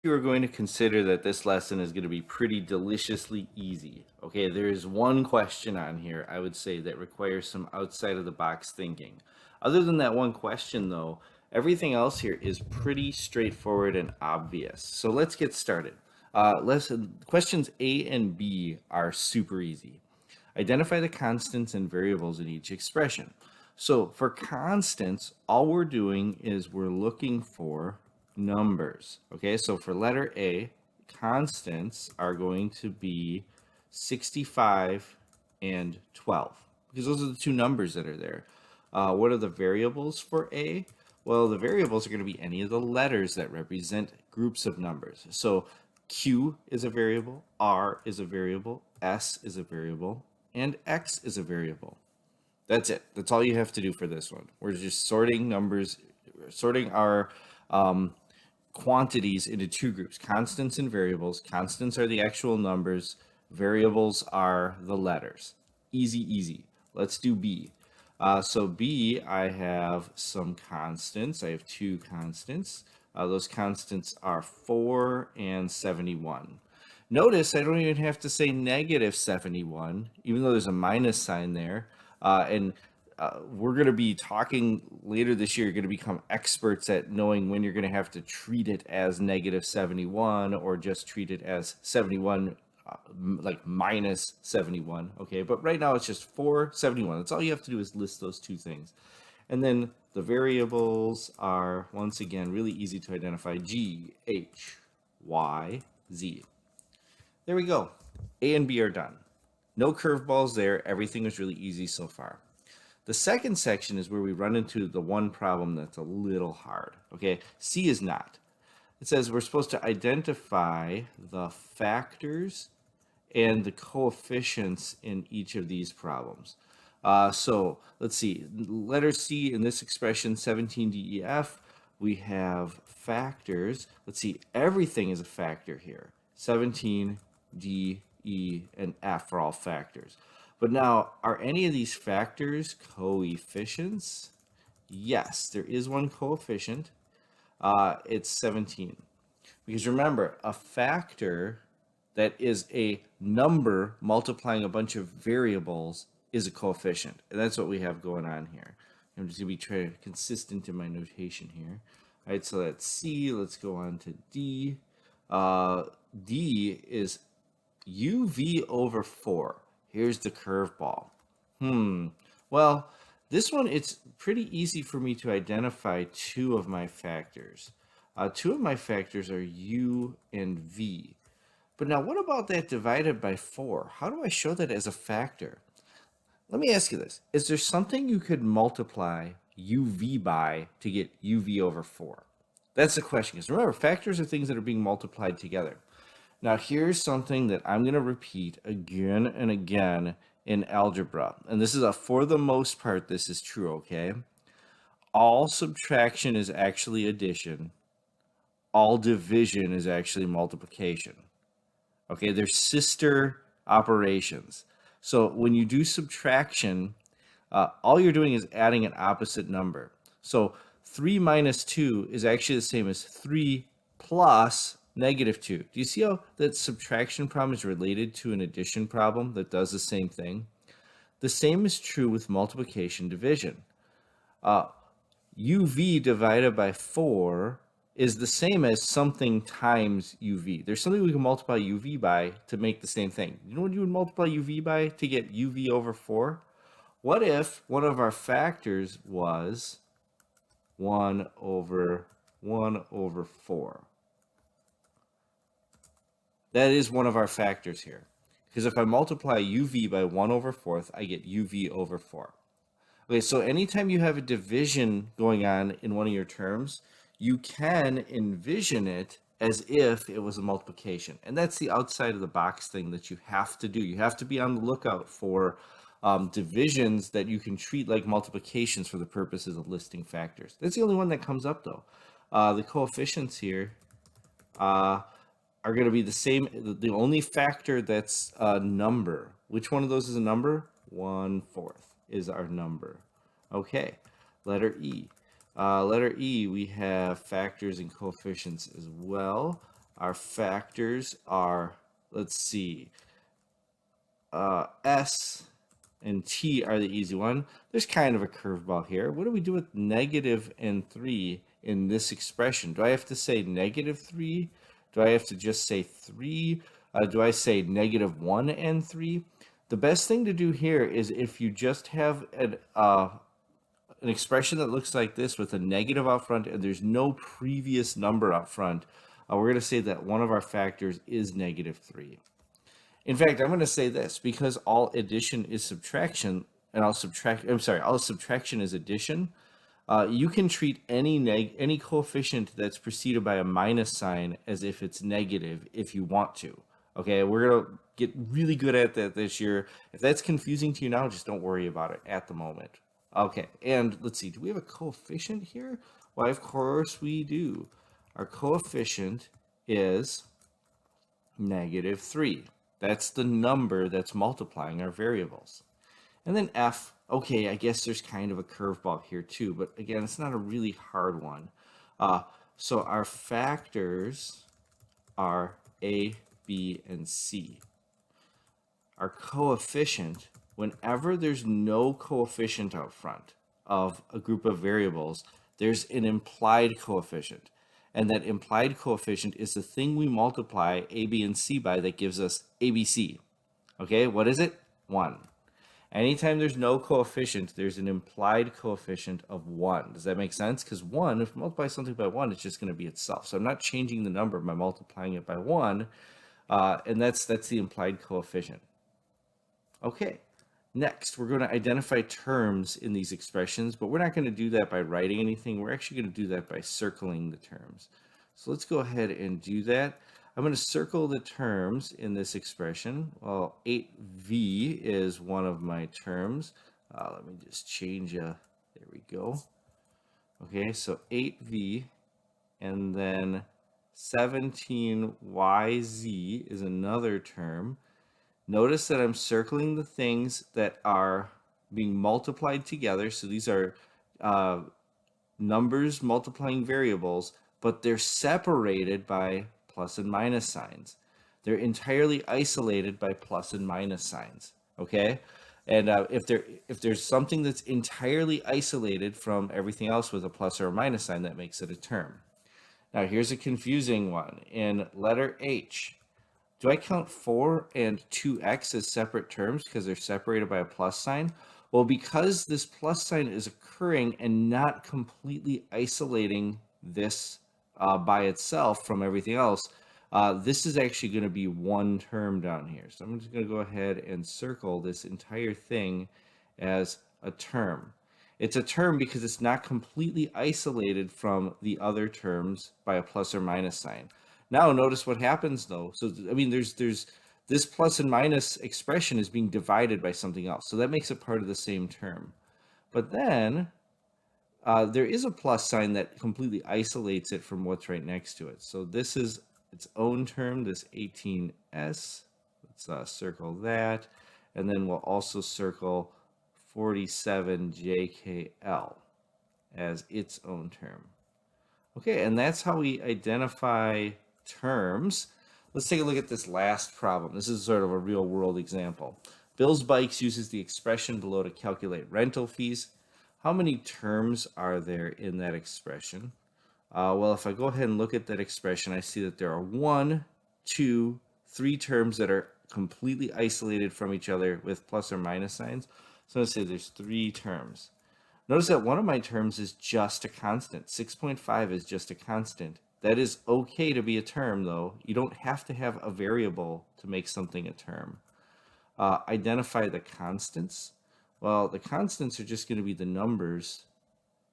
You are going to consider that this lesson is going to be pretty deliciously easy. Okay, there is one question on here I would say that requires some outside of the box thinking. Other than that one question, though, everything else here is pretty straightforward and obvious. So let's get started. Questions A and B are super easy. Identify the constants and variables in each expression. So for constants, all we're doing is we're looking for numbers. Okay, so for letter A, constants are going to be 65 and 12 because those are the two numbers that are there. What are the variables for A? Well, the variables are going to be any of the letters that represent groups of numbers. So Q is a variable, R is a variable, S is a variable, and X is a variable. That's it. That's all you have to do for this one. We're just sorting numbers, sorting our quantities into two groups, constants and variables. Constants are the actual numbers, variables are the letters. Easy, easy. Let's do B. So B, I have some constants. I have two constants. Those constants are 4 and 71. Notice I don't even have to say negative 71, even though there's a minus sign there. And we're going to be talking later this year. You're going to become experts at knowing when you're going to have to treat it as negative 71 or just treat it as 71, like minus 71. Okay, but right now it's just 471. That's all you have to do is list those two things. And then the variables are, once again, really easy to identify. G, H, Y, Z. There we go. A and B are done. No curveballs there. Everything was really easy so far. The second section is where we run into the one problem that's a little hard. Okay, C is not. It says we're supposed to identify the factors and the coefficients in each of these problems. So let's see, letter C in this expression, 17DEF, we have factors. Let's see, everything is a factor here. 17, D, E, and F are all factors. But now, are any of these factors coefficients? Yes, there is one coefficient. It's 17. Because remember, a factor that is a number multiplying a bunch of variables is a coefficient. And that's what we have going on here. I'm just going to be trying to consistent in my notation here. All right, so that's C. Let's go on to D. D is UV over 4. Here's the curveball. Well, this one, it's pretty easy for me to identify two of my factors. Two of my factors are U and V. But now what about that divided by 4? How do I show that as a factor? Let me ask you this. Is there something you could multiply UV by to get UV over 4? That's the question. Because remember, factors are things that are being multiplied together. Now here's something that I'm going to repeat again and again in algebra. And this is for the most part, this is true, okay? All subtraction is actually addition. All division is actually multiplication. Okay, they're sister operations. So when you do subtraction, all you're doing is adding an opposite number. So 3 minus 2 is actually the same as 3 plus negative 2. Do you see how that subtraction problem is related to an addition problem that does the same thing? The same is true with multiplication division. UV divided by 4 is the same as something times UV. There's something we can multiply UV by to make the same thing. You know what you would multiply UV by to get UV over 4? What if one of our factors was 1 over 4? That is one of our factors here. Because if I multiply UV by 1 over 4th, I get UV over 4. Okay, so anytime you have a division going on in one of your terms, you can envision it as if it was a multiplication. And that's the outside of the box thing that you have to do. You have to be on the lookout for divisions that you can treat like multiplications for the purposes of listing factors. That's the only one that comes up, though. The coefficients here are going to be the same. The only factor that's a number. Which one of those is a number? 1/4 is our number. Okay, letter E. Letter E, we have factors and coefficients as well. Our factors are, let's see, S and T are the easy one. There's kind of a curveball here. What do we do with negative and 3 in this expression? Do I have to say negative 3? Do I have to just say 3? Do I say negative 1 and 3? The best thing to do here is if you just have an expression that looks like this with a negative out front and there's no previous number out front, we're going to say that one of our factors is negative 3. In fact, I'm going to say this, because all addition is subtraction, and all subtraction is addition, you can treat any coefficient that's preceded by a minus sign as if it's negative if you want to. Okay, we're going to get really good at that this year. If that's confusing to you now, just don't worry about it at the moment. Okay, and let's see, do we have a coefficient here? Why, of course we do. Our coefficient is negative 3. That's the number that's multiplying our variables. And then F, okay, I guess there's kind of a curveball here too, but again, it's not a really hard one. So our factors are A, B, and C. Our coefficient, whenever there's no coefficient out front of a group of variables, there's an implied coefficient. And that implied coefficient is the thing we multiply A, B, and C by that gives us ABC. Okay, what is it? 1. Anytime there's no coefficient, there's an implied coefficient of 1. Does that make sense? Because 1, if you multiply something by 1, it's just going to be itself. So I'm not changing the number by multiplying it by 1, and that's the implied coefficient. Okay, next we're going to identify terms in these expressions, but we're not going to do that by writing anything. We're actually going to do that by circling the terms. So let's go ahead and do that. I'm going to circle the terms in this expression. Well, 8v is one of my terms. Let me just change, there we go. Okay, so 8v, and then 17yz is another term. Notice that I'm circling the things that are being multiplied together. So these are numbers multiplying variables, but they're separated by plus and minus signs. They're entirely isolated by plus and minus signs. Okay, and if there's something that's entirely isolated from everything else with a plus or a minus sign, that makes it a term. Now here's a confusing one. In letter H, do I count 4 and 2x as separate terms because they're separated by a plus sign? Well, because this plus sign is occurring and not completely isolating this by itself from everything else, this is actually going to be one term down here. So I'm just going to go ahead and circle this entire thing as a term. It's a term because it's not completely isolated from the other terms by a plus or minus sign. Now notice what happens though. So I mean, there's this plus and minus expression is being divided by something else. So that makes it part of the same term. But then there is a plus sign that completely isolates it from what's right next to it. So this is its own term, this 18s. Let's circle that. And then we'll also circle 47jkl as its own term. Okay, and that's how we identify terms. Let's take a look at this last problem. This is sort of a real world example. Bill's Bikes uses the expression below to calculate rental fees. How many terms are there in that expression? Well, if I go ahead and look at that expression, I see that there are 1, 2, 3 terms that are completely isolated from each other with plus or minus signs. So I'm going to say there's 3 terms. Notice that one of my terms is just a constant. 6.5 is just a constant. That is okay to be a term, though. You don't have to have a variable to make something a term. Identify the constants. Well, the constants are just going to be the numbers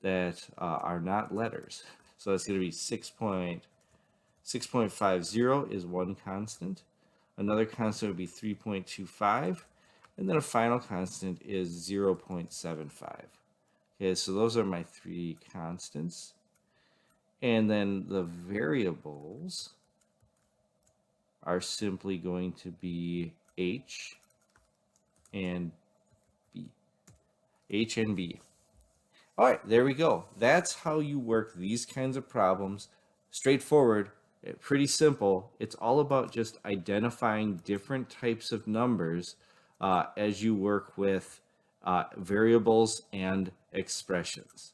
that are not letters. So that's going to be 6.50 is one constant. Another constant would be 3.25. And then a final constant is 0.75. Okay, so those are my 3 constants. And then the variables are simply going to be h and b. H and b. All right, there we go. That's how you work these kinds of problems. Straightforward, Pretty simple. It's all about just identifying different types of numbers as you work with variables and expressions.